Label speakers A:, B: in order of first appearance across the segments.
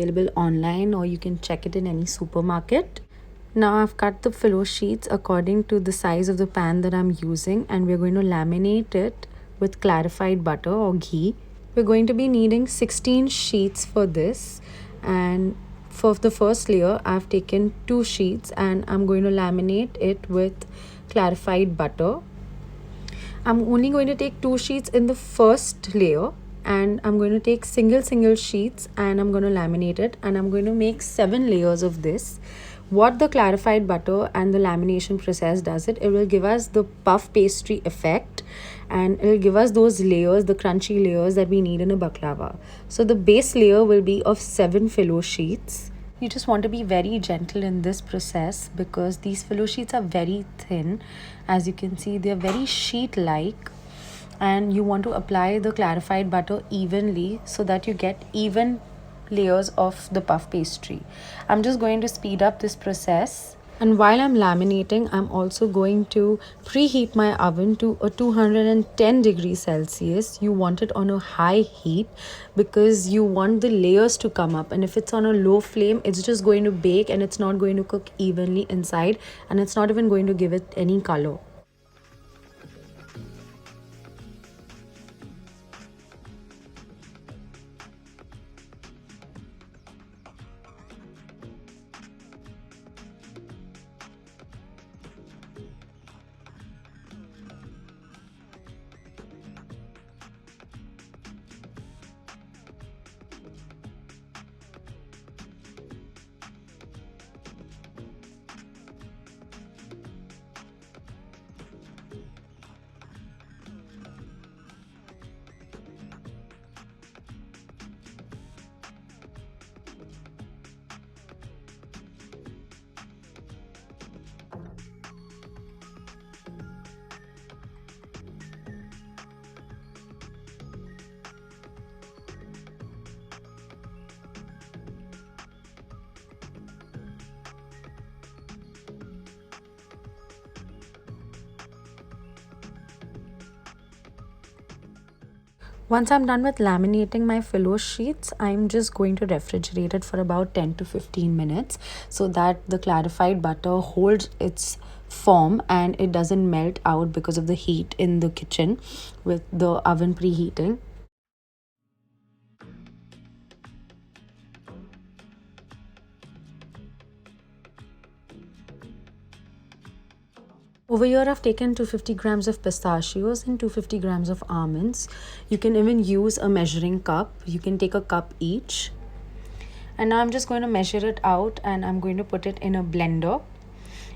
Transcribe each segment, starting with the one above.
A: available online or you can check it in any supermarket. Now I've cut the filo sheets according to the size of the pan that I'm using, and we're going to laminate it with clarified butter or ghee. We're going to be needing 16 sheets for this, and for the first layer I've taken 2 sheets and I'm going to laminate it with clarified butter. I'm only going to take 2 sheets in the first layer, and I'm going to take single sheets and I'm going to laminate it, and I'm going to make 7 layers of this. What the clarified butter and the lamination process does, it will give us the puff pastry effect, and it will give us those layers, the crunchy layers that we need in a baklava. So the base layer will be of 7 filo sheets. You just want to be very gentle in this process because these filo sheets are very thin. As you can see, they're very sheet like, and you want to apply the clarified butter evenly so that you get even layers of the puff pastry. I'm just going to speed up this process. And while I'm laminating, I'm also going to preheat my oven to a 210 degrees Celsius. You want it on a high heat because you want the layers to come up. And if it's on a low flame, it's just going to bake and it's not going to cook evenly inside, and it's not even going to give it any color. Once I'm done with laminating my filo sheets, I'm just going to refrigerate it for about 10 to 15 minutes so that the clarified butter holds its form and it doesn't melt out because of the heat in the kitchen with the oven preheating. Over here, I've taken 250 grams of pistachios and 250 grams of almonds. You can even use a measuring cup. You can take a cup each. And now I'm just going to measure it out and I'm going to put it in a blender.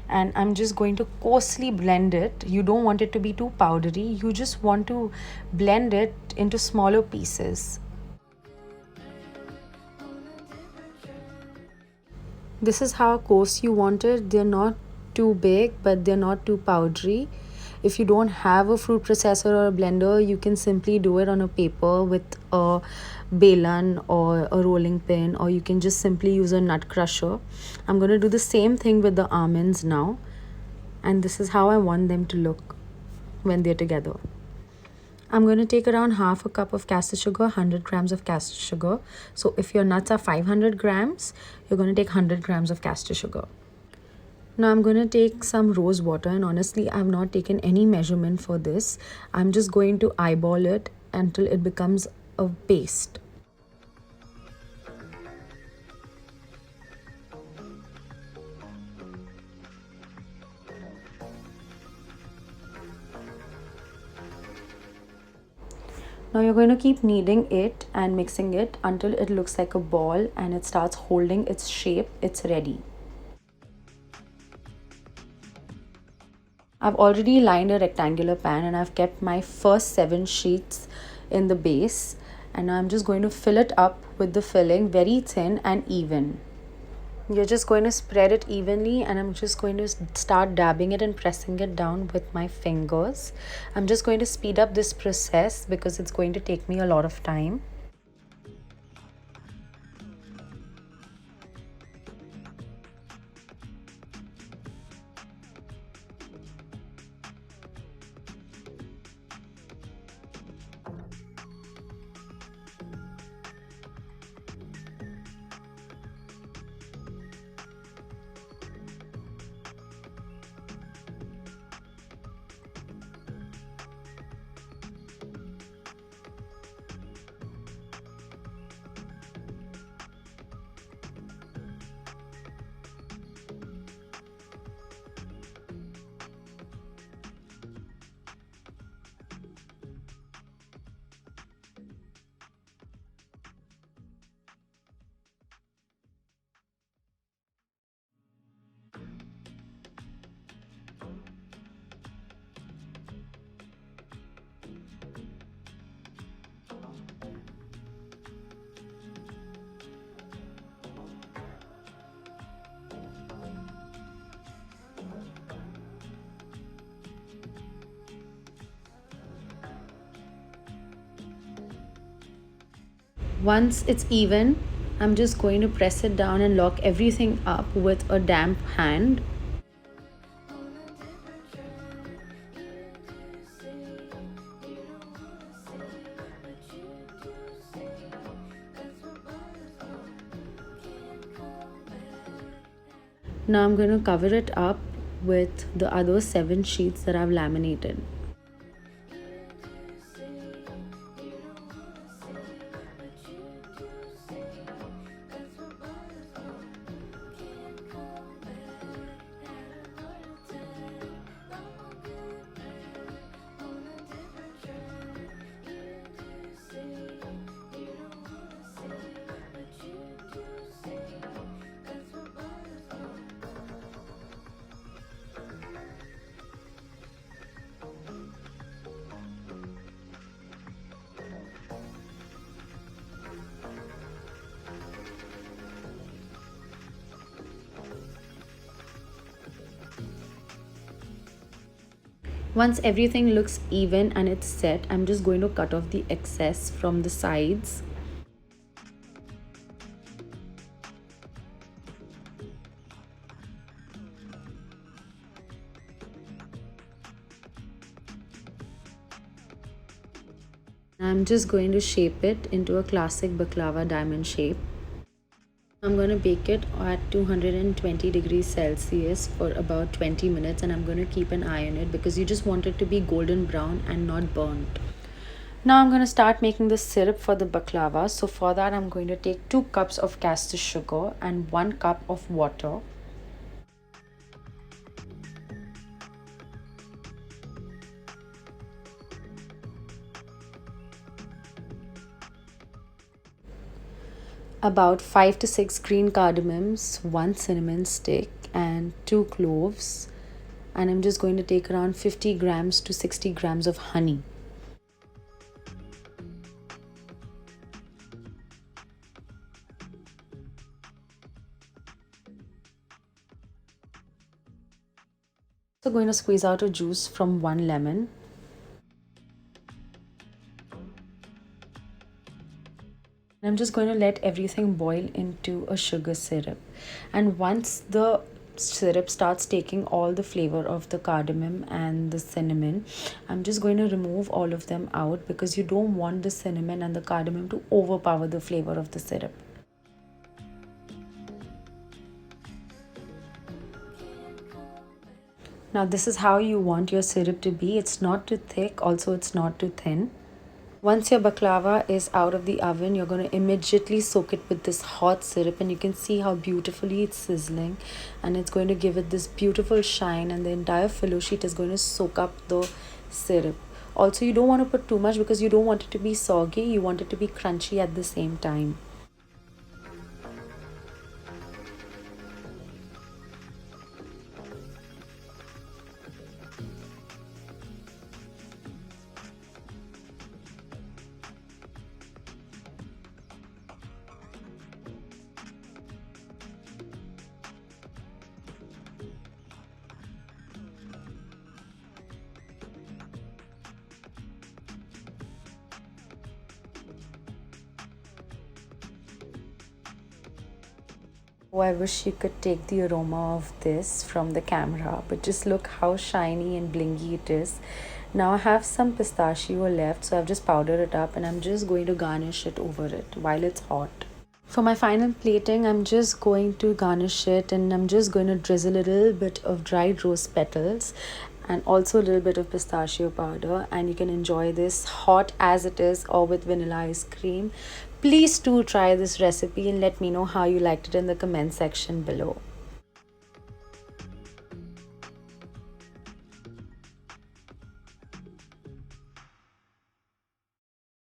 A: And I'm just going to coarsely blend it. You don't want it to be too powdery. You just want to blend it into smaller pieces. This is how coarse you want it. They're not too big, but they're not too powdery. If you don't have a fruit processor or a blender, you can simply do it on a paper with a balan or a rolling pin, or you can just simply use a nut crusher. I'm going to do the same thing with the almonds now, and this is how I want them to look when they're together. I'm going to take around half a cup of caster sugar, 100 grams of caster sugar. So if your nuts are 500 grams, you're going to take 100 grams of caster sugar. Now I'm going to take some rose water, and honestly I've not taken any measurement for this. I'm just going to eyeball it until it becomes a paste. Now you're going to keep kneading it and mixing it until it looks like a ball and it starts holding its shape. It's ready. I've already lined a rectangular pan and I've kept my first 7 sheets in the base, and I'm just going to fill it up with the filling very thin and even. You're just going to spread it evenly, and I'm just going to start dabbing it and pressing it down with my fingers. I'm just going to speed up this process because it's going to take me a lot of time. Once it's even, I'm just going to press it down and lock everything up with a damp hand. Now I'm going to cover it up with the other 7 sheets that I've laminated. Once everything looks even and it's set, I'm just going to cut off the excess from the sides. I'm just going to shape it into a classic baklava diamond shape. I'm going to bake it at 220 degrees Celsius for about 20 minutes, and I'm going to keep an eye on it because you just want it to be golden brown and not burnt. Now I'm going to start making the syrup for the baklava. So for that I'm going to take 2 cups of caster sugar and 1 cup of water. About 5 to 6 green cardamoms, 1 cinnamon stick and 2 cloves. And I'm just going to take around 50 grams to 60 grams of honey. So going to squeeze out a juice from 1 lemon. I'm just going to let everything boil into a sugar syrup. And once the syrup starts taking all the flavor of the cardamom and the cinnamon, I'm just going to remove all of them out because you don't want the cinnamon and the cardamom to overpower the flavor of the syrup. Now this is how you want your syrup to be. It's not too thick, also it's not too thin. Once your baklava is out of the oven, you're going to immediately soak it with this hot syrup, and you can see how beautifully it's sizzling, and it's going to give it this beautiful shine, and the entire filo sheet is going to soak up the syrup. Also, you don't want to put too much because you don't want it to be soggy, you want it to be crunchy at the same time. Oh, I wish you could take the aroma of this from the camera, but just look how shiny and blingy it is. Now I have some pistachio left, so I've just powdered it up and I'm just going to garnish it over it while it's hot. For my final plating, I'm just going to garnish it, and I'm just going to drizzle a little bit of dried rose petals and also a little bit of pistachio powder, and you can enjoy this hot as it is or with vanilla ice cream. Please do try this recipe and let me know how you liked it in the comment section below.